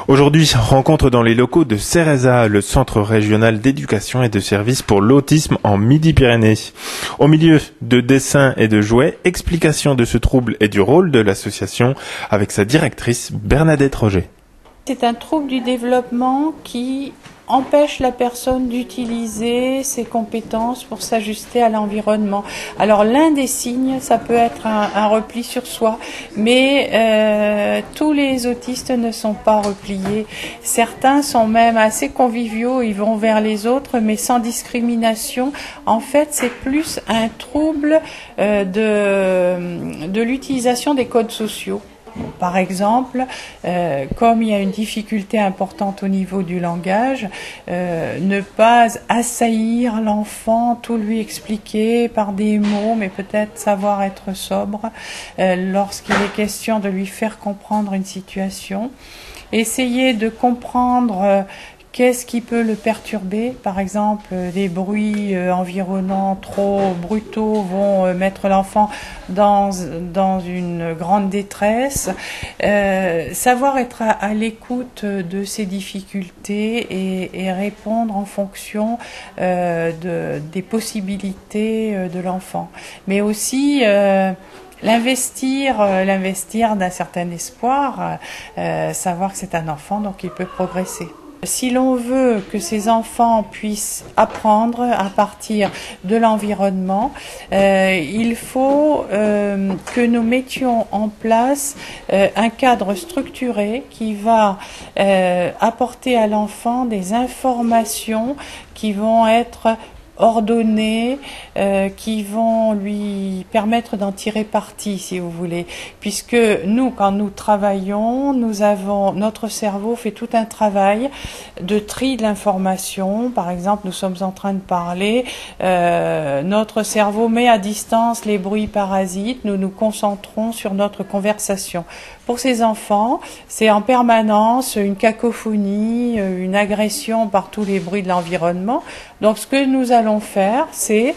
Aujourd'hui, rencontre dans les locaux de CERESA, le Centre régional d'éducation et de services pour l'autisme en Midi-Pyrénées. Au milieu de dessins et de jouets, explication de ce trouble et du rôle de l'association avec sa directrice Bernadette Roger. C'est un trouble du développement qui empêche la personne d'utiliser ses compétences pour s'ajuster à l'environnement. Alors l'un des signes, ça peut être un repli sur soi, mais tous les autistes ne sont pas repliés. Certains sont même assez conviviaux, ils vont vers les autres, mais sans discrimination. En fait, c'est plus un trouble de l'utilisation des codes sociaux. Par exemple, comme il y a une difficulté importante au niveau du langage, ne pas assaillir l'enfant, tout lui expliquer par des mots, mais peut-être savoir être sobre lorsqu'il est question de lui faire comprendre une situation. Essayer de comprendre qu'est-ce qui peut le perturber? Par exemple, des bruits environnants trop brutaux vont mettre l'enfant dans une grande détresse. Savoir être à l'écoute de ses difficultés et répondre en fonction des possibilités de l'enfant. Mais aussi l'investir d'un certain espoir, savoir que c'est un enfant, donc il peut progresser. Si l'on veut que ces enfants puissent apprendre à partir de l'environnement, il faut que nous mettions en place un cadre structuré qui va apporter à l'enfant des informations qui vont être ordonnées, qui vont lui permettre d'en tirer parti, si vous voulez. Puisque nous, quand nous travaillons, notre cerveau fait tout un travail de tri de l'information. Par exemple, nous sommes en train de parler, notre cerveau met à distance les bruits parasites, nous nous concentrons sur notre conversation. Pour ces enfants, c'est en permanence une cacophonie, une agression par tous les bruits de l'environnement. Donc ce que nous allons faire, c'est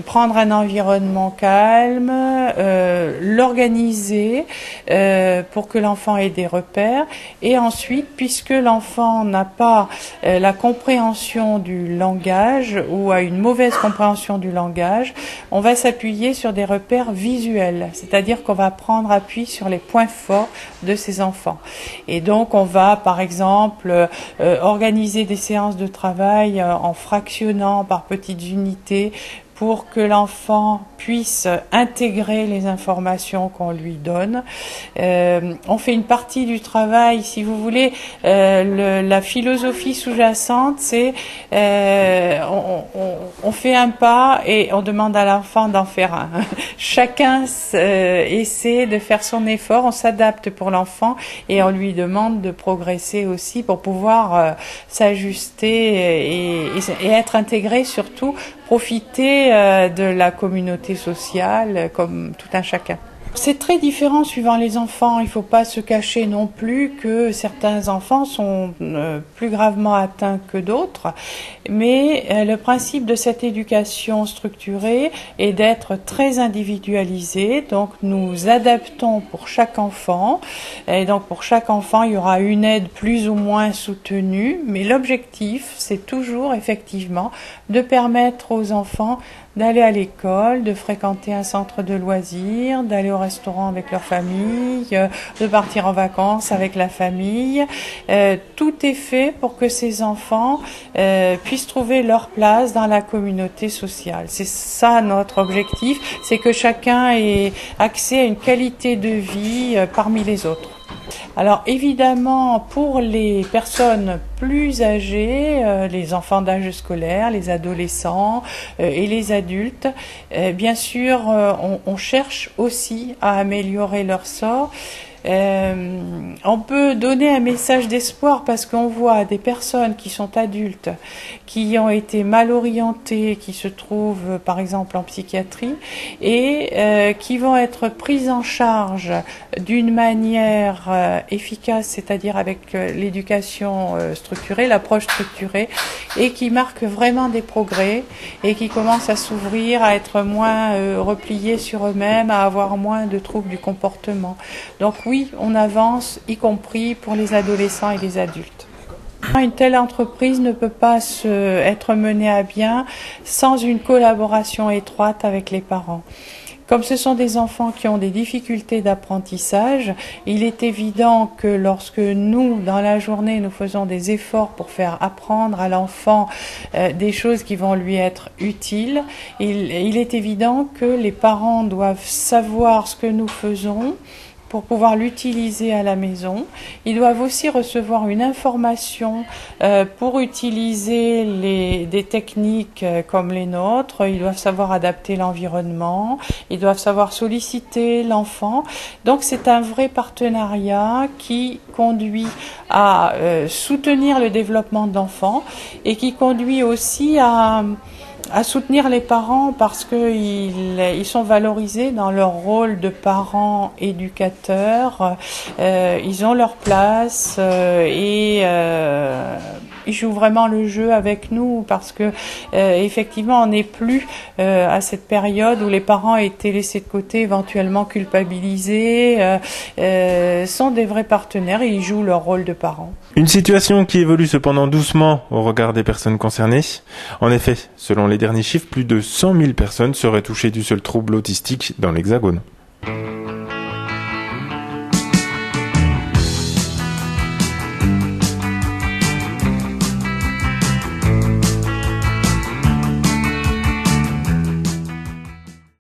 prendre un environnement calme, l'organiser pour que l'enfant ait des repères, et ensuite, puisque l'enfant n'a pas la compréhension du langage ou a une mauvaise compréhension du langage, on va s'appuyer sur des repères visuels, c'est-à-dire qu'on va prendre appui sur les points forts de ces enfants. Et donc on va par exemple organiser des séances de travail en fractionnant par petites unités pour que l'enfant puisse intégrer les informations qu'on lui donne. On fait une partie du travail, si vous voulez, la philosophie sous-jacente, c'est on fait un pas et on demande à l'enfant d'en faire un. Chacun essaie de faire son effort, on s'adapte pour l'enfant et on lui demande de progresser aussi pour pouvoir s'ajuster et être intégré, surtout profiter de la communauté sociale comme tout un chacun. C'est très différent suivant les enfants. Il ne faut pas se cacher non plus que certains enfants sont plus gravement atteints que d'autres. Mais le principe de cette éducation structurée est d'être très individualisé. Donc nous adaptons pour chaque enfant. Et donc pour chaque enfant, il y aura une aide plus ou moins soutenue. Mais l'objectif, c'est toujours effectivement de permettre aux enfants d'aller à l'école, de fréquenter un centre de loisirs, d'aller au restaurant avec leur famille, de partir en vacances avec la famille. Tout est fait pour que ces enfants puissent trouver leur place dans la communauté sociale. C'est ça notre objectif, c'est que chacun ait accès à une qualité de vie parmi les autres. Alors évidemment, pour les personnes plus âgées, les enfants d'âge scolaire, les adolescents et les adultes, bien sûr, on cherche aussi à améliorer leur sort. On peut donner un message d'espoir parce qu'on voit des personnes qui sont adultes, qui ont été mal orientées, qui se trouvent par exemple en psychiatrie et qui vont être prises en charge d'une manière efficace, c'est-à-dire avec l'éducation structurée, l'approche structurée, et qui marquent vraiment des progrès et qui commencent à s'ouvrir, à être moins repliés sur eux-mêmes, à avoir moins de troubles du comportement. Donc oui, oui, on avance, y compris pour les adolescents et les adultes. Une telle entreprise ne peut pas être menée à bien sans une collaboration étroite avec les parents. Comme ce sont des enfants qui ont des difficultés d'apprentissage, il est évident que lorsque nous, dans la journée, nous faisons des efforts pour faire apprendre à l'enfant des choses qui vont lui être utiles, il est évident que les parents doivent savoir ce que nous faisons pour pouvoir l'utiliser à la maison. Ils doivent aussi recevoir une information pour utiliser des techniques comme les nôtres. Ils doivent savoir adapter l'environnement, ils doivent savoir solliciter l'enfant. Donc c'est un vrai partenariat qui conduit à soutenir le développement de l'enfant et qui conduit aussi à soutenir les parents parce qu'ils sont valorisés dans leur rôle de parents éducateurs. Ils ont leur place et ils jouent vraiment le jeu avec nous parce que effectivement on n'est plus à cette période où les parents étaient laissés de côté, éventuellement culpabilisés. Sont des vrais partenaires et ils jouent leur rôle de parents. Une situation qui évolue cependant doucement au regard des personnes concernées. En effet, selon les derniers chiffres, plus de 100 000 personnes seraient touchées du seul trouble autistique dans l'Hexagone.